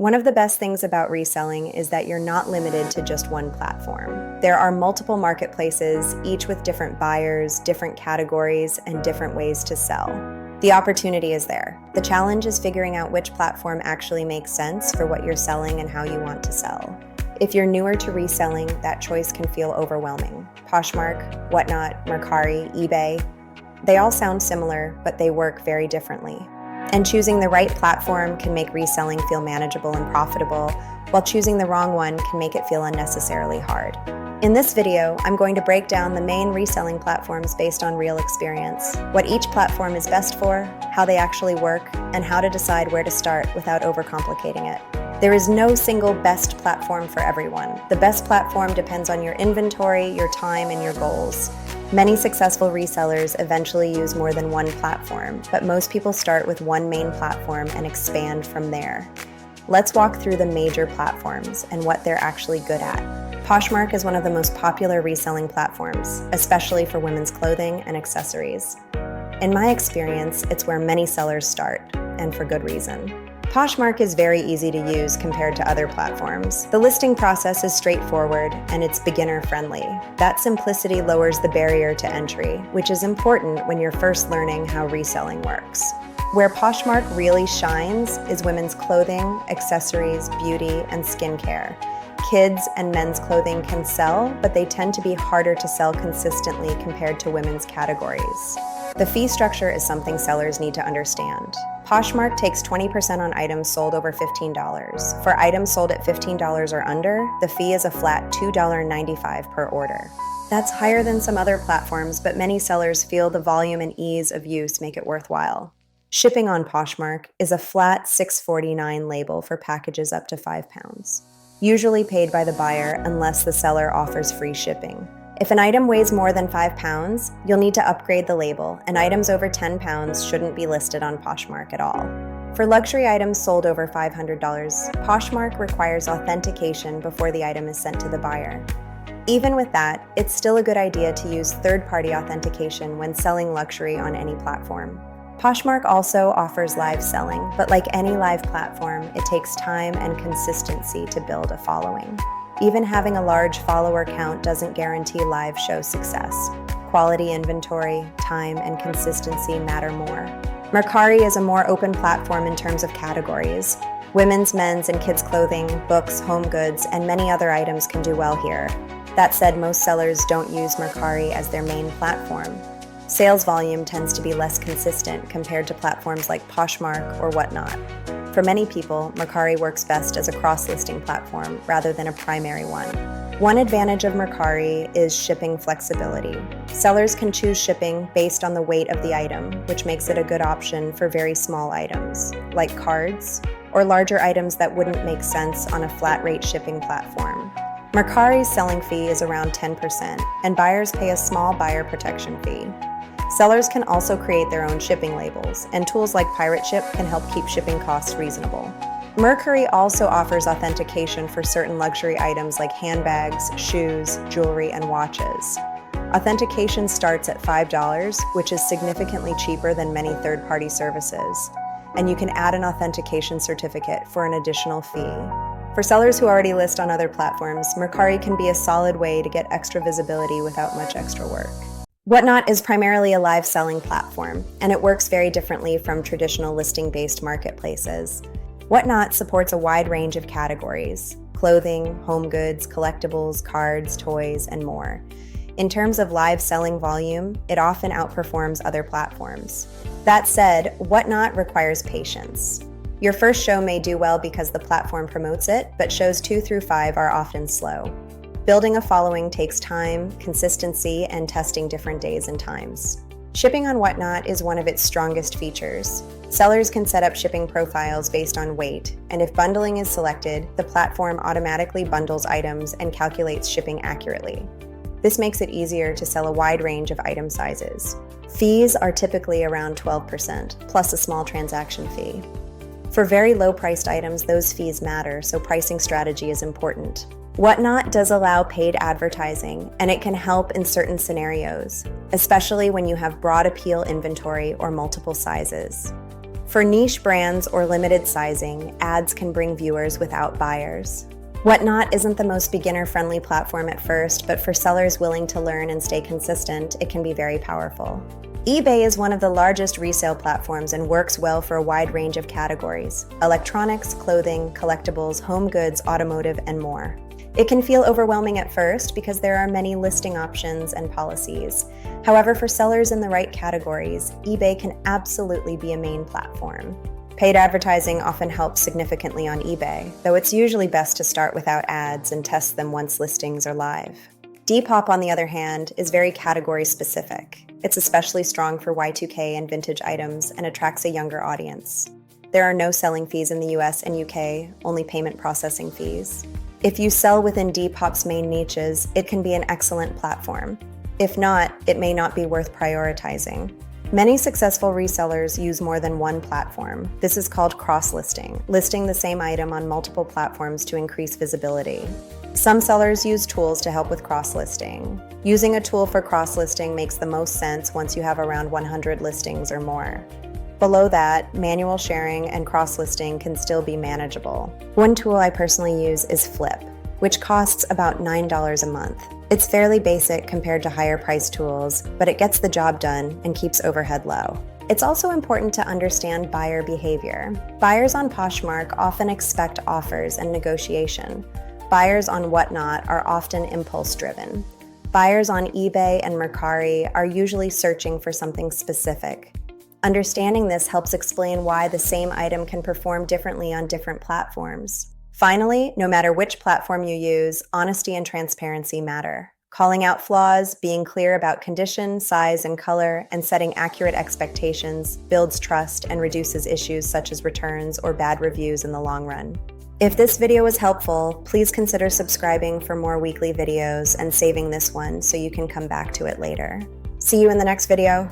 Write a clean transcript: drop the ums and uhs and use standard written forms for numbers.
One of the best things about reselling is that you're not limited to just one platform. There are multiple marketplaces, each with different buyers, different categories, and different ways to sell. The opportunity is there. The challenge is figuring out which platform actually makes sense for what you're selling and how you want to sell. If you're newer to reselling, that choice can feel overwhelming. Poshmark, Whatnot, Mercari, eBay, they all sound similar, but they work very differently. And choosing the right platform can make reselling feel manageable and profitable, while choosing the wrong one can make it feel unnecessarily hard. In this video, I'm going to break down the main reselling platforms based on real experience, what each platform is best for, how they actually work, and how to decide where to start without overcomplicating it. There is no single best platform for everyone. The best platform depends on your inventory, your time, and your goals. Many successful resellers eventually use more than one platform, but most people start with one main platform and expand from there. Let's walk through the major platforms and what they're actually good at. Poshmark is one of the most popular reselling platforms, especially for women's clothing and accessories. In my experience, it's where many sellers start, and for good reason. Poshmark is very easy to use compared to other platforms. The listing process is straightforward and it's beginner-friendly. That simplicity lowers the barrier to entry, which is important when you're first learning how reselling works. Where Poshmark really shines is women's clothing, accessories, beauty, and skincare. Kids and men's clothing can sell, but they tend to be harder to sell consistently compared to women's categories. The fee structure is something sellers need to understand. Poshmark takes 20% on items sold over $15. For items sold at $15 or under, the fee is a flat $2.95 per order. That's higher than some other platforms, but many sellers feel the volume and ease of use make it worthwhile. Shipping on Poshmark is a flat $6.49 label for packages up to 5 pounds, usually paid by the buyer unless the seller offers free shipping. If an item weighs more than 5 pounds, you'll need to upgrade the label, and items over 10 pounds shouldn't be listed on Poshmark at all. For luxury items sold over $500, Poshmark requires authentication before the item is sent to the buyer. Even with that, it's still a good idea to use third-party authentication when selling luxury on any platform. Poshmark also offers live selling, but like any live platform, it takes time and consistency to build a following. Even having a large follower count doesn't guarantee live show success. Quality inventory, time, and consistency matter more. Mercari is a more open platform in terms of categories. Women's, men's, and kids' clothing, books, home goods, and many other items can do well here. That said, most sellers don't use Mercari as their main platform. Sales volume tends to be less consistent compared to platforms like Poshmark or Whatnot. For many people, Mercari works best as a cross-listing platform rather than a primary one. One advantage of Mercari is shipping flexibility. Sellers can choose shipping based on the weight of the item, which makes it a good option for very small items, like cards, or larger items that wouldn't make sense on a flat-rate shipping platform. Mercari's selling fee is around 10%, and buyers pay a small buyer protection fee. Sellers can also create their own shipping labels, and tools like Pirate Ship can help keep shipping costs reasonable. Mercari also offers authentication for certain luxury items like handbags, shoes, jewelry, and watches. Authentication starts at $5, which is significantly cheaper than many third-party services, and you can add an authentication certificate for an additional fee. For sellers who already list on other platforms, Mercari can be a solid way to get extra visibility without much extra work. Whatnot is primarily a live selling platform, and it works very differently from traditional listing-based marketplaces. Whatnot supports a wide range of categories: clothing, home goods, collectibles, cards, toys, and more. In terms of live selling volume, it often outperforms other platforms. That said, Whatnot requires patience. Your first show may do well because the platform promotes it, but shows 2 through 5 are often slow. Building a following takes time, consistency, and testing different days and times. Shipping on Whatnot is one of its strongest features. Sellers can set up shipping profiles based on weight, and if bundling is selected, the platform automatically bundles items and calculates shipping accurately. This makes it easier to sell a wide range of item sizes. Fees are typically around 12%, plus a small transaction fee. For very low-priced items, those fees matter, so pricing strategy is important. Whatnot does allow paid advertising, and it can help in certain scenarios, especially when you have broad appeal inventory or multiple sizes. For niche brands or limited sizing, ads can bring viewers without buyers. Whatnot isn't the most beginner-friendly platform at first, but for sellers willing to learn and stay consistent, it can be very powerful. eBay is one of the largest resale platforms and works well for a wide range of categories: electronics, clothing, collectibles, home goods, automotive, and more. It can feel overwhelming at first because there are many listing options and policies. However, for sellers in the right categories, eBay can absolutely be a main platform. Paid advertising often helps significantly on eBay, though it's usually best to start without ads and test them once listings are live. Depop, on the other hand, is very category specific. It's especially strong for Y2K and vintage items and attracts a younger audience. There are no selling fees in the US and UK, only payment processing fees. If you sell within Depop's main niches, it can be an excellent platform. If not, it may not be worth prioritizing. Many successful resellers use more than one platform. This is called cross-listing, listing the same item on multiple platforms to increase visibility. Some sellers use tools to help with cross-listing. Using a tool for cross-listing makes the most sense once you have around 100 listings or more. Below that, manual sharing and cross-listing can still be manageable. One tool I personally use is Flyp, which costs about $9 a month. It's fairly basic compared to higher price tools, but it gets the job done and keeps overhead low. It's also important to understand buyer behavior. Buyers on Poshmark often expect offers and negotiation. Buyers on Whatnot are often impulse-driven. Buyers on eBay and Mercari are usually searching for something specific. Understanding this helps explain why the same item can perform differently on different platforms. Finally, no matter which platform you use, honesty and transparency matter. Calling out flaws, being clear about condition, size, and color, and setting accurate expectations builds trust and reduces issues such as returns or bad reviews in the long run. If this video was helpful, please consider subscribing for more weekly videos and saving this one so you can come back to it later. See you in the next video.